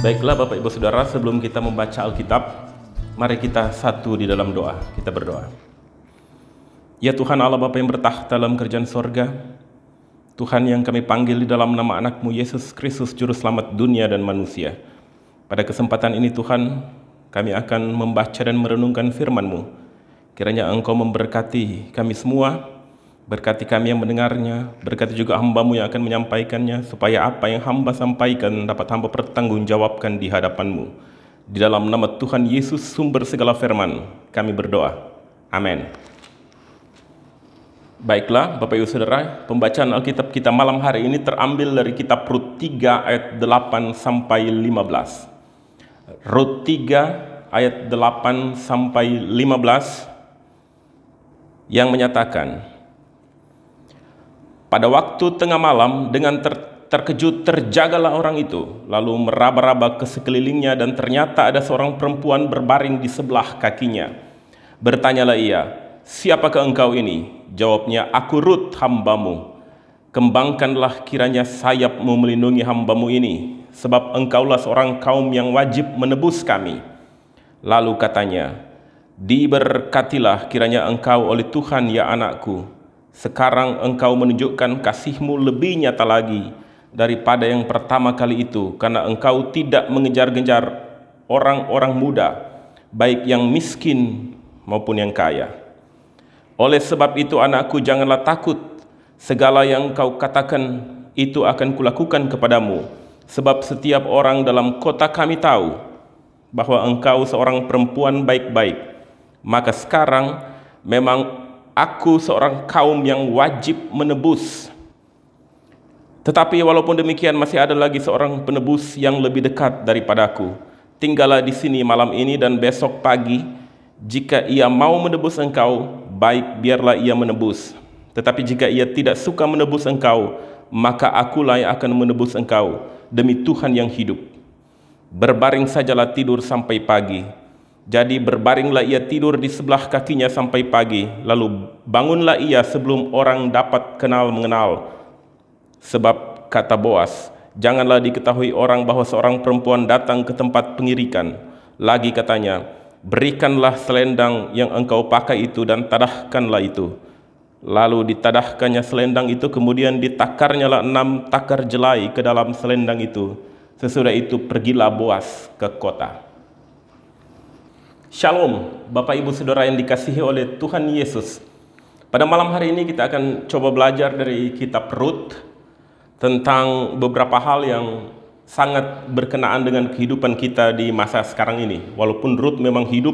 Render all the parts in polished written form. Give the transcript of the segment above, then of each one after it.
Baiklah Bapak Ibu Saudara, sebelum kita membaca Alkitab, mari kita satu di dalam doa. Kita berdoa. Ya Tuhan Allah Bapa yang bertahta dalam kerajaan sorga, Tuhan yang kami panggil di dalam nama anak-Mu Yesus Kristus Juru Selamat dunia dan manusia. Pada kesempatan ini Tuhan, kami akan membaca dan merenungkan firman-Mu. Kiranya Engkau memberkati kami semua, berkati kami yang mendengarnya, berkati juga hamba-Mu yang akan menyampaikannya, supaya apa yang hamba sampaikan dapat hamba pertanggungjawabkan di hadapan-Mu. Di dalam nama Tuhan Yesus, sumber segala firman, kami berdoa. Amin. Baiklah Bapak Ibu Saudara, pembacaan Alkitab kita malam hari ini terambil dari kitab Rut 3 ayat 8 sampai 15. Rut 3 ayat 8 sampai 15 yang menyatakan, pada waktu tengah malam dengan terkejut terjagalah orang itu, lalu meraba-raba ke sekelilingnya dan ternyata ada seorang perempuan berbaring di sebelah kakinya. Bertanyalah ia, siapakah engkau ini? Jawabnya, aku Rut, hamba-Mu. Kembangkanlah kiranya sayap-Mu melindungi hamba-Mu ini, sebab engkaulah seorang kaum yang wajib menebus kami. Lalu katanya, diberkatilah kiranya engkau oleh Tuhan ya anakku. Sekarang engkau menunjukkan kasih-Mu lebih nyata lagi daripada yang pertama kali itu, karena engkau tidak mengejar-ngejar orang-orang muda, baik yang miskin maupun yang kaya. Oleh sebab itu anakku, janganlah takut. Segala yang kau katakan itu akan kulakukan kepadamu, sebab setiap orang dalam kota kami tahu bahwa engkau seorang perempuan baik-baik. Maka sekarang memang aku seorang kaum yang wajib menebus. Tetapi walaupun demikian masih ada lagi seorang penebus yang lebih dekat daripadaku. Tinggallah di sini malam ini dan besok pagi. Jika ia mau menebus engkau, baik biarlah ia menebus. Tetapi jika ia tidak suka menebus engkau, maka akulah yang akan menebus engkau, demi Tuhan yang hidup. Berbaring sajalah tidur sampai pagi. Jadi berbaringlah ia tidur di sebelah kakinya sampai pagi, lalu bangunlah ia sebelum orang dapat kenal mengenal. Sebab kata Boas, janganlah diketahui orang bahwa seorang perempuan datang ke tempat pengirikan. Lagi katanya, berikanlah selendang yang engkau pakai itu dan tadahkanlah itu. Lalu ditadahkannya selendang itu, kemudian ditakarnyalah 6 takar jelai ke dalam selendang itu. Sesudah itu pergilah Boas ke kota. Shalom Bapak Ibu Saudara yang dikasihi oleh Tuhan Yesus. Pada malam hari ini kita akan coba belajar dari kitab Rut tentang beberapa hal yang sangat berkenaan dengan kehidupan kita di masa sekarang ini. Walaupun Rut memang hidup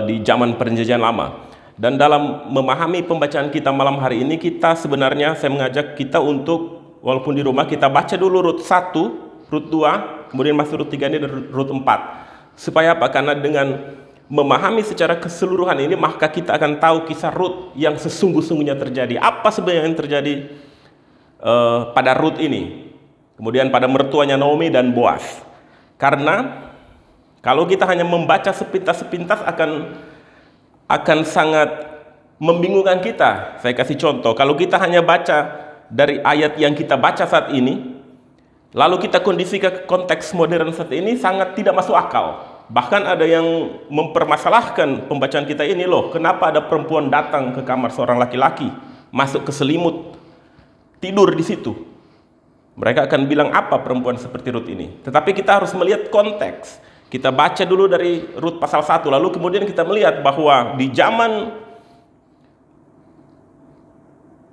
di zaman perjanjian lama. Dan dalam memahami pembacaan kita malam hari ini, kita sebenarnya, saya mengajak kita untuk, walaupun di rumah, kita baca dulu Rut 1, Rut 2, kemudian masuk Rut 3 ini dan Rut 4. Supaya apa? Karena dengan memahami secara keseluruhan ini, maka kita akan tahu kisah Rut yang sesungguh-sungguhnya terjadi. Apa sebenarnya yang terjadi pada Rut ini, kemudian pada mertuanya Naomi dan Boas. Karena kalau kita hanya membaca sepintas-sepintas akan sangat membingungkan kita. Saya kasih contoh, kalau kita hanya baca dari ayat yang kita baca saat ini, lalu kita kondisikan ke konteks modern saat ini, sangat tidak masuk akal. Bahkan ada yang mempermasalahkan pembacaan kita ini, loh, kenapa ada perempuan datang ke kamar seorang laki-laki, masuk ke selimut, tidur di situ. Mereka akan bilang, apa perempuan seperti Rut ini? Tetapi kita harus melihat konteks. Kita baca dulu dari Rut pasal 1, lalu kemudian kita melihat bahwa di zaman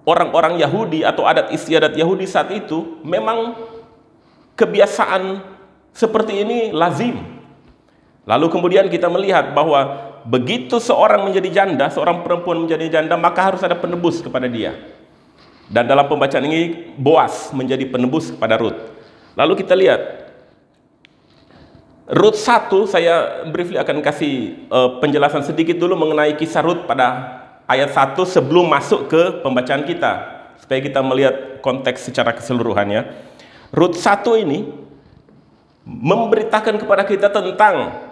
orang-orang Yahudi atau adat istiadat Yahudi saat itu, memang kebiasaan seperti ini lazim. Lalu kemudian kita melihat bahwa begitu seorang menjadi janda, seorang perempuan menjadi janda, maka harus ada penebus kepada dia. Dan dalam pembacaan ini, Boas menjadi penebus kepada Rut. Lalu kita lihat Rut 1, saya briefly akan kasih penjelasan sedikit dulu mengenai kisah Rut pada ayat 1 sebelum masuk ke pembacaan kita, supaya kita melihat konteks secara keseluruhannya. Rut 1 ini memberitakan kepada kita tentang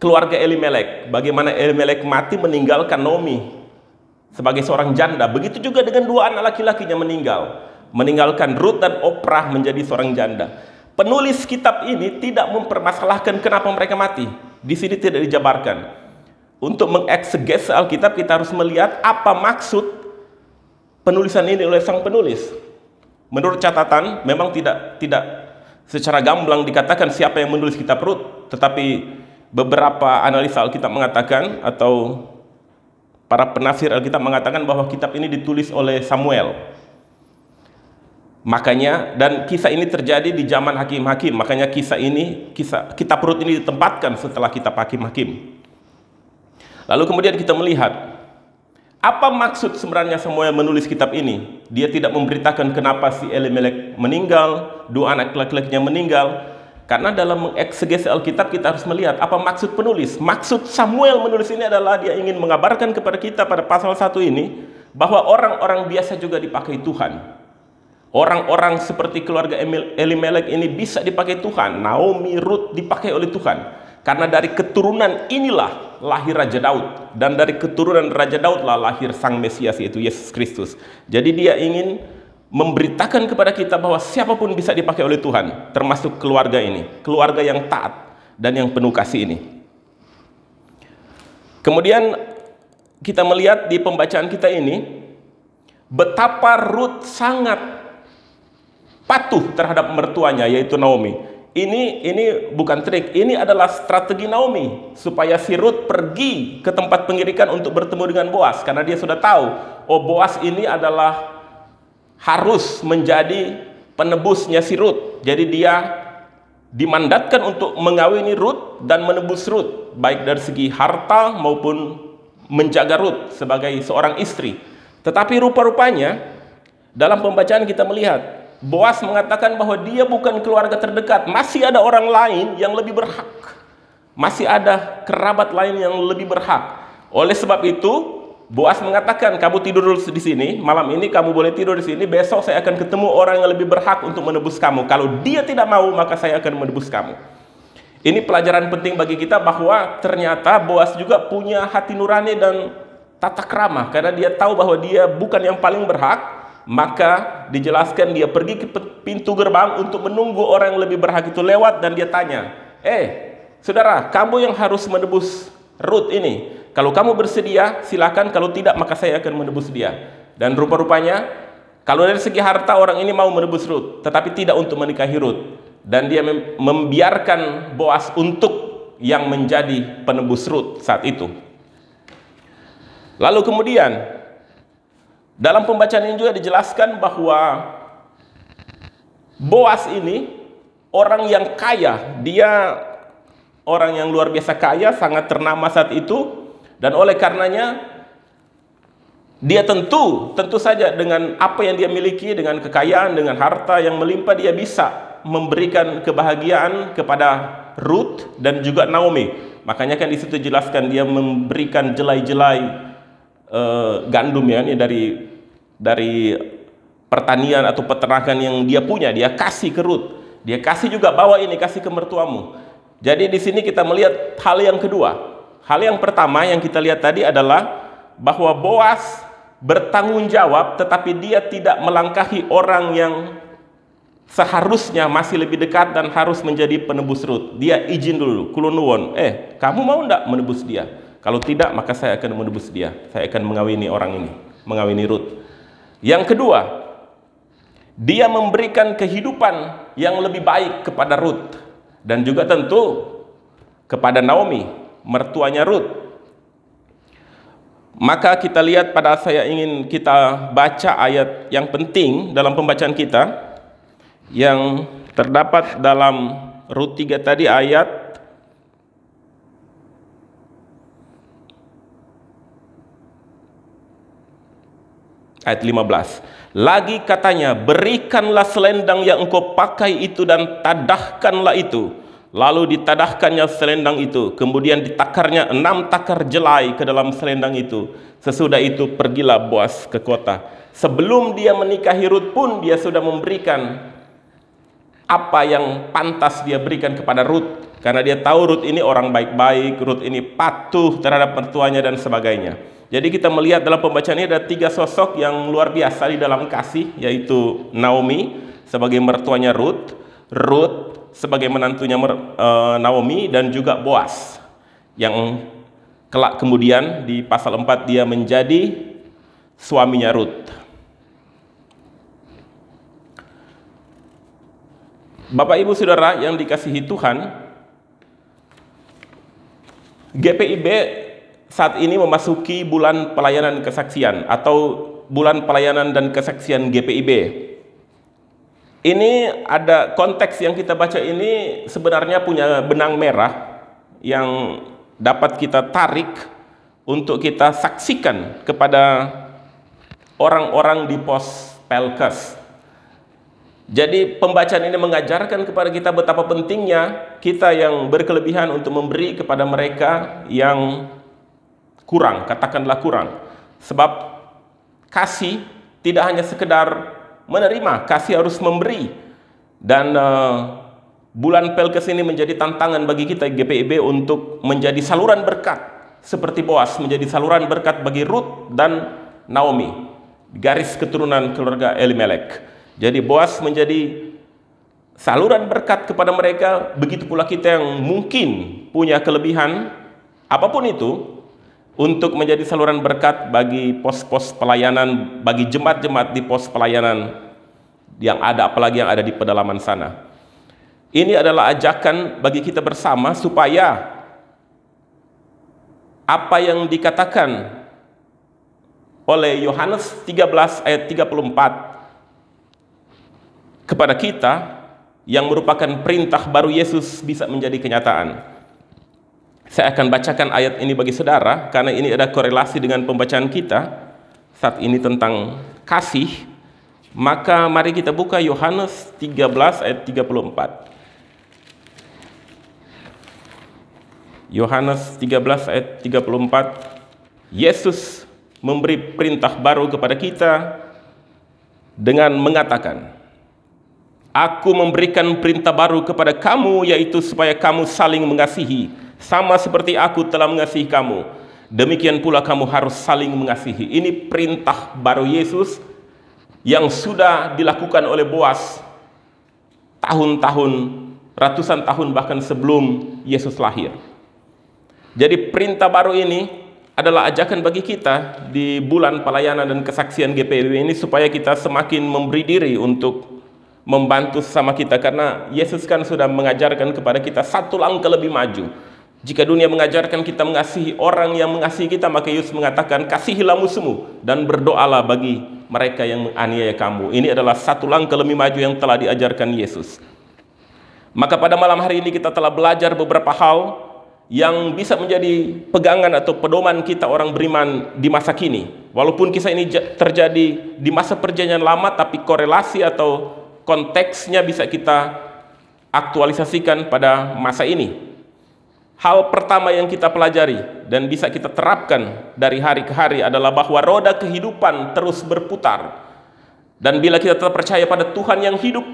keluarga Elimelek, bagaimana Elimelek mati meninggalkan Naomi sebagai seorang janda. Begitu juga dengan 2 anak laki-lakinya meninggalkan Rut dan Oprah menjadi seorang janda. Penulis kitab ini tidak mempermasalahkan kenapa mereka mati. Di sini tidak dijabarkan. Untuk mengeksegese Alkitab, kita harus melihat apa maksud penulisan ini oleh sang penulis. Menurut catatan, memang tidak secara gamblang dikatakan siapa yang menulis kitab Rut, tetapi beberapa analisa Alkitab mengatakan, atau para penafsir Alkitab mengatakan bahwa kitab ini ditulis oleh Samuel. Makanya, dan kisah ini terjadi di zaman hakim-hakim, makanya kitab Rut ini ditempatkan setelah kitab hakim-hakim. Lalu kemudian kita melihat apa maksud sebenarnya Samuel menulis kitab ini. Dia tidak memberitakan kenapa si Elimelek meninggal, dua anak laki-lakinya meninggal. Karena dalam mengeksegese Alkitab kita harus melihat apa maksud penulis. Maksud Samuel menulis ini adalah dia ingin mengabarkan kepada kita pada pasal 1 ini bahwa orang-orang biasa juga dipakai Tuhan. Orang-orang seperti keluarga Elimelek ini bisa dipakai Tuhan. Naomi, Rut dipakai oleh Tuhan. Karena dari keturunan inilah lahir Raja Daud. Dan dari keturunan Raja Daudlah lahir Sang Mesias, yaitu Yesus Kristus. Jadi dia ingin memberitakan kepada kita bahwa siapapun bisa dipakai oleh Tuhan. Termasuk keluarga ini. Keluarga yang taat dan yang penuh kasih ini. Kemudian kita melihat di pembacaan kita ini, betapa Rut sangat patuh terhadap mertuanya, yaitu Naomi. Ini bukan trik, ini adalah strategi Naomi supaya si Rut pergi ke tempat pengirikan untuk bertemu dengan Boas, karena dia sudah tahu, oh Boas ini adalah harus menjadi penebusnya si Rut. Jadi dia dimandatkan untuk mengawini Rut dan menebus Rut, baik dari segi harta maupun menjaga Rut sebagai seorang istri. Tetapi rupa-rupanya dalam pembacaan kita melihat Boas mengatakan bahwa dia bukan keluarga terdekat. Masih ada orang lain yang lebih berhak. Masih ada kerabat lain yang lebih berhak. Oleh sebab itu, Boas mengatakan, kamu tidur dulu di sini, malam ini kamu boleh tidur di sini, besok saya akan ketemu orang yang lebih berhak untuk menebus kamu. Kalau dia tidak mau, maka saya akan menebus kamu. Ini pelajaran penting bagi kita bahwa ternyata Boas juga punya hati nurani dan tata krama. Karena dia tahu bahwa dia bukan yang paling berhak. Maka dijelaskan dia pergi ke pintu gerbang untuk menunggu orang yang lebih berhak itu lewat, dan dia tanya, saudara, kamu yang harus menebus Rut ini. Kalau kamu bersedia, silakan. Kalau tidak, maka saya akan menebus dia. Dan rupa-rupanya, kalau dari segi harta orang ini mau menebus Rut, tetapi tidak untuk menikahi Rut. Dan dia membiarkan Boas untuk yang menjadi penebus Rut saat itu. Lalu kemudian dalam pembacaan ini juga dijelaskan bahwa Boas ini orang yang kaya. Dia orang yang luar biasa kaya, sangat ternama saat itu. Dan oleh karenanya dia tentu saja dengan apa yang dia miliki, dengan kekayaan, dengan harta yang melimpah, dia bisa memberikan kebahagiaan kepada Rut dan juga Naomi. Makanya kan di situ jelaskan dia memberikan jelai-jelai gandum, ya, ini dari pertanian atau peternakan yang dia punya, dia kasih ke Rut. Dia kasih juga, bawa ini, kasih ke mertuamu. Jadi di sini kita melihat hal yang kedua. Hal yang pertama yang kita lihat tadi adalah bahwa Boas bertanggung jawab, tetapi dia tidak melangkahi orang yang seharusnya masih lebih dekat dan harus menjadi penebus Rut. Dia izin dulu, kulunuwon, kamu mau enggak menebus dia? Kalau tidak, maka saya akan menebus dia. Saya akan mengawini orang ini, mengawini Rut. Yang kedua, dia memberikan kehidupan yang lebih baik kepada Rut. Dan juga tentu kepada Naomi, mertuanya Rut. Maka kita lihat, saya ingin kita baca ayat yang penting dalam pembacaan kita, yang terdapat dalam Rut 3 tadi, ayat 15. Lagi katanya, berikanlah selendang yang engkau pakai itu dan tadahkanlah itu. Lalu ditadahkannya selendang itu. Kemudian ditakarnya 6 takar jelai ke dalam selendang itu. Sesudah itu pergilah Boas ke kota. Sebelum dia menikahi Rut pun dia sudah memberikan apa yang pantas dia berikan kepada Rut. Karena dia tahu Rut ini orang baik-baik, Rut ini patuh terhadap mertuanya dan sebagainya. Jadi kita melihat dalam pembacaan ini ada 3 sosok yang luar biasa di dalam kasih, yaitu Naomi sebagai mertuanya Rut, Ruth sebagai menantunya Naomi, dan juga Boas yang kelak kemudian di pasal 4 dia menjadi suaminya Ruth. Bapak Ibu Saudara yang dikasihi Tuhan, GPIB saat ini memasuki bulan pelayanan kesaksian atau bulan pelayanan dan kesaksian GPIB. Ini ada konteks yang kita baca ini sebenarnya punya benang merah yang dapat kita tarik untuk kita saksikan kepada orang-orang di pos Pelkes. Jadi pembacaan ini mengajarkan kepada kita betapa pentingnya kita yang berkelebihan untuk memberi kepada mereka yang kurang, katakanlah kurang. Sebab kasih tidak hanya sekedar menerima, kasih harus memberi. Dan bulan Pelkes ini menjadi tantangan bagi kita GPIB untuk menjadi saluran berkat seperti Boas menjadi saluran berkat bagi Ruth dan Naomi, garis keturunan keluarga Elimelek. Jadi Boas menjadi saluran berkat kepada mereka, begitu pula kita yang mungkin punya kelebihan apapun itu untuk menjadi saluran berkat bagi pos-pos pelayanan, bagi jemaat-jemaat di pos pelayanan yang ada, apalagi yang ada di pedalaman sana. Ini adalah ajakan bagi kita bersama supaya apa yang dikatakan oleh Yohanes 13 ayat 34 kepada kita yang merupakan perintah baru Yesus bisa menjadi kenyataan. Saya akan bacakan ayat ini bagi saudara karena ini ada korelasi dengan pembacaan kita saat ini tentang kasih. Maka mari kita buka Yohanes 13 ayat 34. Yohanes 13 ayat 34. Yesus memberi perintah baru kepada kita dengan mengatakan, Aku memberikan perintah baru kepada kamu, yaitu supaya kamu saling mengasihi, sama seperti aku telah mengasihi kamu. Demikian pula kamu harus saling mengasihi. Ini perintah baru Yesus yang sudah dilakukan oleh Boas tahun-tahun, ratusan tahun bahkan sebelum Yesus lahir. Jadi perintah baru ini adalah ajakan bagi kita di bulan pelayanan dan kesaksian GPIB ini supaya kita semakin memberi diri untuk membantu sesama kita, karena Yesus kan sudah mengajarkan kepada kita satu langkah lebih maju. Jika dunia mengajarkan kita mengasihi orang yang mengasihi kita, maka Yesus mengatakan kasihilah musuhmu dan berdoalah bagi mereka yang menganiaya kamu. Ini adalah satu langkah lebih maju yang telah diajarkan Yesus. Maka pada malam hari ini kita telah belajar beberapa hal yang bisa menjadi pegangan atau pedoman kita orang beriman di masa kini. Walaupun kisah ini terjadi di masa perjanjian lama, tapi korelasi atau konteksnya bisa kita aktualisasikan pada masa ini. Hal pertama yang kita pelajari dan bisa kita terapkan dari hari ke hari adalah bahwa roda kehidupan terus berputar. Dan bila kita tetap percaya pada Tuhan yang hidup,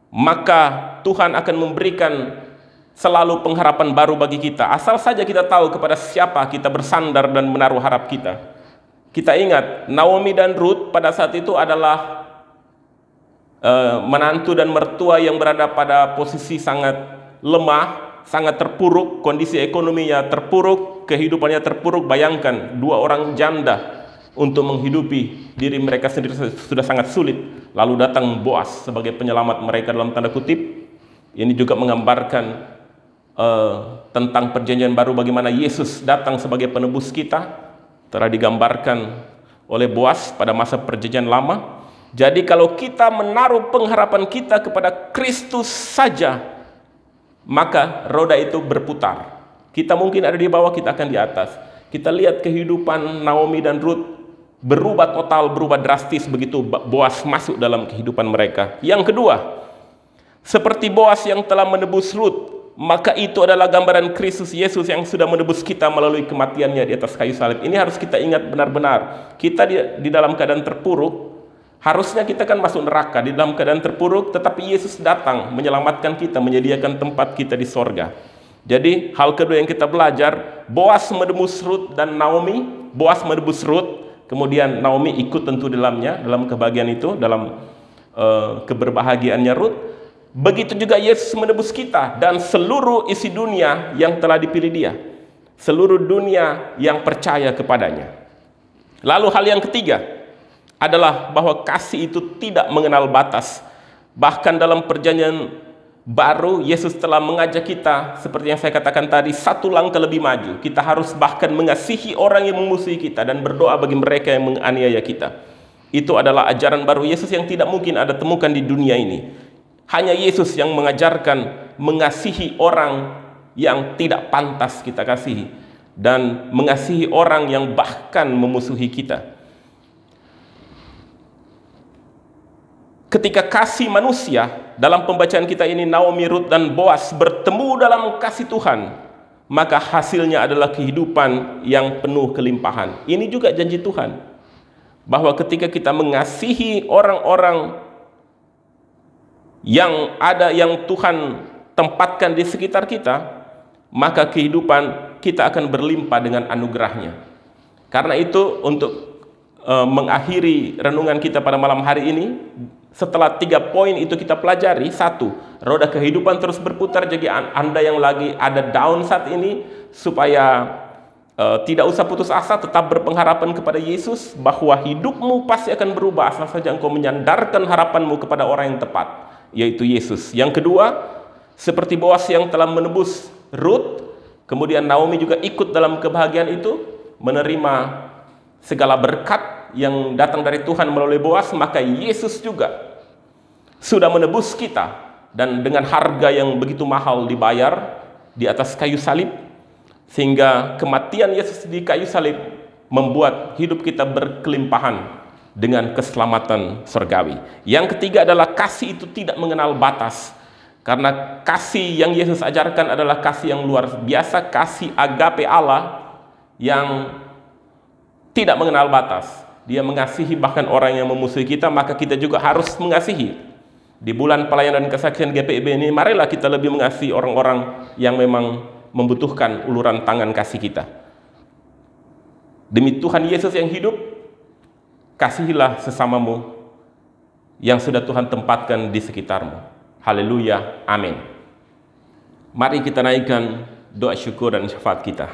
maka Tuhan akan memberikan selalu pengharapan baru bagi kita. Asal saja kita tahu kepada siapa kita bersandar dan menaruh harap kita. Kita ingat, Naomi dan Ruth pada saat itu adalah menantu dan mertua yang berada pada posisi sangat lemah, sangat terpuruk, kondisi ekonominya terpuruk, kehidupannya terpuruk. Bayangkan, dua orang janda untuk menghidupi diri mereka sendiri sudah sangat sulit. Lalu datang Boas sebagai penyelamat mereka dalam tanda kutip. Ini juga menggambarkan tentang perjanjian baru, bagaimana Yesus datang sebagai penebus kita. Telah digambarkan oleh Boas pada masa perjanjian lama. Jadi kalau kita menaruh pengharapan kita kepada Kristus saja, maka roda itu berputar. Kita mungkin ada di bawah, kita akan di atas. Kita lihat kehidupan Naomi dan Ruth berubah total, berubah drastis begitu Boas masuk dalam kehidupan mereka. Yang kedua, seperti Boas yang telah menebus Ruth, maka itu adalah gambaran Kristus Yesus yang sudah menebus kita melalui kematiannya di atas kayu salib. Ini harus kita ingat benar-benar. Kita di dalam keadaan terpuruk, harusnya kita kan masuk neraka di dalam keadaan terpuruk, tetapi Yesus datang menyelamatkan kita, menyediakan tempat kita di sorga. Jadi hal kedua yang kita belajar, Boas menebus Ruth dan Naomi. Boas menebus Ruth, kemudian Naomi ikut tentu dalamnya, dalam kebahagiaan itu, dalam keberbahagiaannya Ruth. Begitu juga Yesus menebus kita dan seluruh isi dunia yang telah dipilih Dia. Seluruh dunia yang percaya kepadanya. Lalu hal yang ketiga adalah bahwa kasih itu tidak mengenal batas. Bahkan dalam perjanjian baru, Yesus telah mengajak kita, seperti yang saya katakan tadi, satu langkah lebih maju. Kita harus bahkan mengasihi orang yang memusuhi kita dan berdoa bagi mereka yang menganiaya kita. Itu adalah ajaran baru Yesus yang tidak mungkin ada temukan di dunia ini. Hanya Yesus yang mengajarkan mengasihi orang yang tidak pantas kita kasihi, dan mengasihi orang yang bahkan memusuhi kita. Ketika kasih manusia, dalam pembacaan kita ini Naomi, Ruth, dan Boas bertemu dalam kasih Tuhan, maka hasilnya adalah kehidupan yang penuh kelimpahan. Ini juga janji Tuhan, bahwa ketika kita mengasihi orang-orang yang Tuhan tempatkan di sekitar kita, maka kehidupan kita akan berlimpah dengan anugerahnya. Karena itu, untuk mengakhiri renungan kita pada malam hari ini, setelah 3 poin itu kita pelajari. 1, roda kehidupan terus berputar. Jadi Anda yang lagi ada down saat ini, supaya tidak usah putus asa, tetap berpengharapan kepada Yesus, bahwa hidupmu pasti akan berubah asal saja engkau menyandarkan harapanmu kepada orang yang tepat, yaitu Yesus. Yang kedua, seperti Boas yang telah menebus Ruth, kemudian Naomi juga ikut dalam kebahagiaan itu, menerima segala berkat yang datang dari Tuhan melalui Boas. Maka Yesus juga sudah menebus kita, dan dengan harga yang begitu mahal dibayar di atas kayu salib, sehingga kematian Yesus di kayu salib membuat hidup kita berkelimpahan dengan keselamatan surgawi. Yang ketiga adalah kasih itu tidak mengenal batas. Karena kasih yang Yesus ajarkan adalah kasih yang luar biasa, kasih agape Allah yang tidak mengenal batas. Dia mengasihi bahkan orang yang memusuhi kita, maka kita juga harus mengasihi. Di bulan pelayanan kesaksian GPIB ini, marilah kita lebih mengasihi orang-orang yang memang membutuhkan uluran tangan kasih kita. Demi Tuhan Yesus yang hidup, kasihilah sesamamu yang sudah Tuhan tempatkan di sekitarmu. Haleluya, amin. Mari kita naikkan doa syukur dan syafaat kita.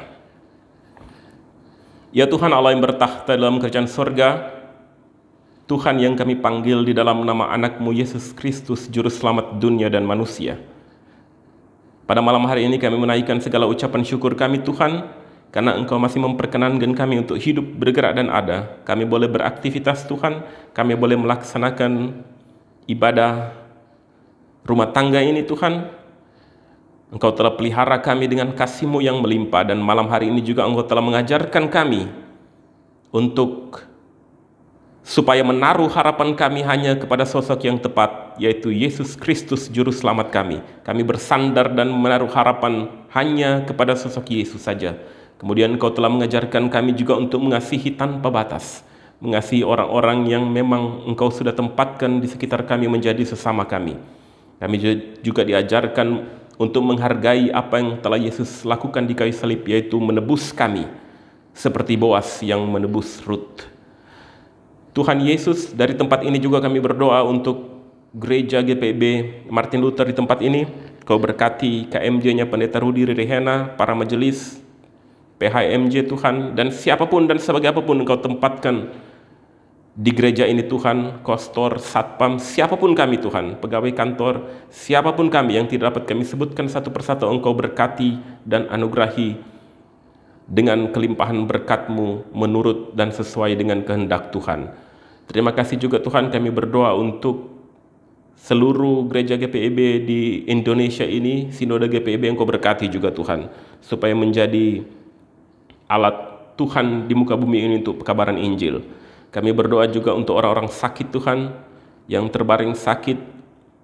Ya Tuhan Allah yang bertakhta dalam kerajaan sorga, Tuhan yang kami panggil di dalam nama anak-Mu Yesus Kristus, Juru Selamat dunia dan manusia. Pada malam hari ini kami menaikkan segala ucapan syukur kami Tuhan, karena Engkau masih memperkenankan kami untuk hidup, bergerak, dan ada. Kami boleh beraktivitas Tuhan, kami boleh melaksanakan ibadah rumah tangga ini Tuhan. Engkau telah pelihara kami dengan kasih-Mu yang melimpah, dan malam hari ini juga Engkau telah mengajarkan kami untuk supaya menaruh harapan kami hanya kepada sosok yang tepat, yaitu Yesus Kristus Juru Selamat kami. Kami bersandar dan menaruh harapan hanya kepada sosok Yesus saja. Kemudian Engkau telah mengajarkan kami juga untuk mengasihi tanpa batas, mengasihi orang-orang yang memang Engkau sudah tempatkan di sekitar kami menjadi sesama kami. Kami juga diajarkan untuk menghargai apa yang telah Yesus lakukan di kayu salib, yaitu menebus kami, seperti Boas yang menebus Ruth. Tuhan Yesus, dari tempat ini juga kami berdoa untuk gereja GPIB Martin Luther di tempat ini. Kau berkati KMJ-nya Pendeta Rudi Ririhena, para majelis, PHMJ Tuhan, dan siapapun dan sebagai apapun Engkau tempatkan di gereja ini Tuhan, kostor, satpam, siapapun kami Tuhan, pegawai kantor, siapapun kami yang tidak dapat kami sebutkan satu persatu, Engkau berkati dan anugerahi dengan kelimpahan berkat-Mu menurut dan sesuai dengan kehendak Tuhan. Terima kasih juga Tuhan, kami berdoa untuk seluruh gereja GPIB di Indonesia ini, Sinode GPIB, Engkau berkati juga Tuhan, supaya menjadi alat Tuhan di muka bumi ini untuk pekabaran Injil. Kami berdoa juga untuk orang-orang sakit Tuhan, yang terbaring sakit,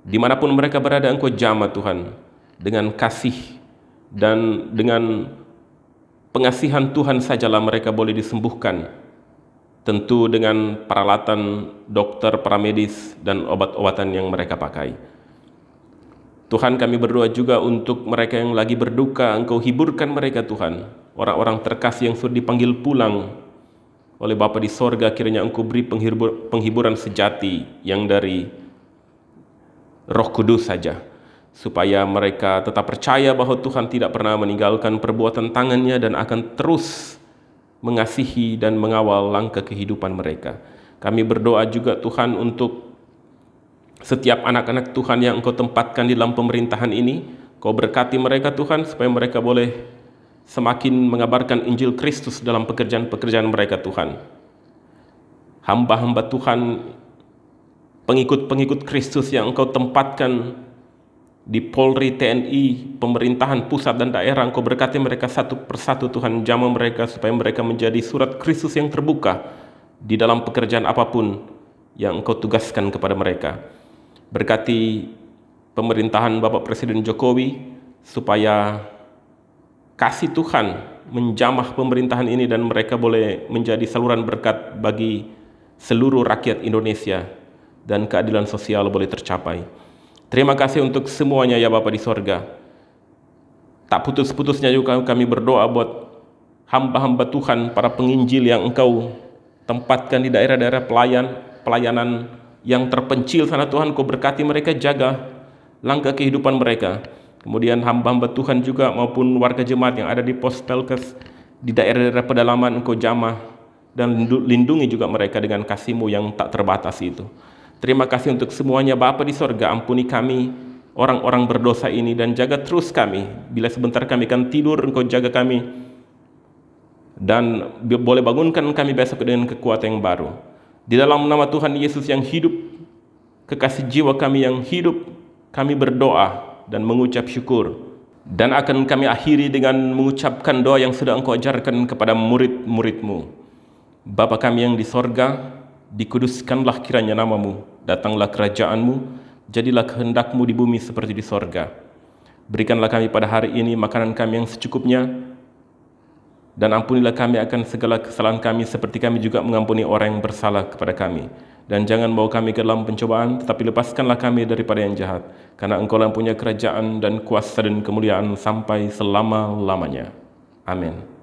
dimanapun mereka berada Engkau jamah Tuhan, dengan kasih dan dengan pengasihan Tuhan sajalah mereka boleh disembuhkan, tentu dengan peralatan dokter, paramedis, dan obat-obatan yang mereka pakai. Tuhan, kami berdoa juga untuk mereka yang lagi berduka, Engkau hiburkan mereka Tuhan, orang-orang terkasih yang sudah dipanggil pulang oleh Bapa di sorga, kiranya Engkau beri penghiburan sejati yang dari Roh Kudus saja, supaya mereka tetap percaya bahwa Tuhan tidak pernah meninggalkan perbuatan tangannya dan akan terus mengasihi dan mengawal langkah kehidupan mereka. Kami berdoa juga Tuhan untuk setiap anak-anak Tuhan yang Engkau tempatkan di dalam pemerintahan ini. Kau berkati mereka Tuhan, supaya mereka boleh semakin mengabarkan Injil Kristus dalam pekerjaan-pekerjaan mereka Tuhan. Hamba-hamba Tuhan, pengikut-pengikut Kristus yang Engkau tempatkan di Polri, TNI, pemerintahan pusat dan daerah, Engkau berkati mereka satu persatu Tuhan, jamah mereka supaya mereka menjadi surat Kristus yang terbuka di dalam pekerjaan apapun yang Engkau tugaskan kepada mereka. Berkati pemerintahan Bapak Presiden Jokowi, supaya kasih Tuhan menjamah pemerintahan ini dan mereka boleh menjadi saluran berkat bagi seluruh rakyat Indonesia dan keadilan sosial boleh tercapai. Terima kasih untuk semuanya ya Bapa di sorga. Tak putus-putusnya juga kami berdoa buat hamba-hamba Tuhan, para penginjil yang Engkau tempatkan di daerah-daerah pelayanan yang terpencil sana Tuhan. Kau berkati mereka, jaga langkah kehidupan mereka. Kemudian hamba-hamba Tuhan juga maupun warga jemaat yang ada di pos Pelkes, di daerah-daerah pedalaman, Engkau jamah dan lindungi juga mereka dengan kasih-Mu yang tak terbatas itu. Terima kasih untuk semuanya Bapa di sorga. Ampuni kami orang-orang berdosa ini dan jaga terus kami. Bila sebentar kami akan tidur, Engkau jaga kami dan boleh bangunkan kami besok dengan kekuatan yang baru. Di dalam nama Tuhan Yesus yang hidup, kekasih jiwa kami yang hidup, kami berdoa dan mengucap syukur. Dan akan kami akhiri dengan mengucapkan doa yang sudah Engkau ajarkan kepada murid-murid-Mu. Bapa kami yang di sorga, dikuduskanlah kiranya nama-Mu, datanglah kerajaan-Mu, jadilah kehendak-Mu di bumi seperti di sorga. Berikanlah kami pada hari ini makanan kami yang secukupnya, dan ampunilah kami akan segala kesalahan kami seperti kami juga mengampuni orang yang bersalah kepada kami. Dan jangan bawa kami ke dalam pencobaan, tetapi lepaskanlah kami daripada yang jahat, karena Engkau yang punya kerajaan dan kuasa dan kemuliaan sampai selama-lamanya. Amin.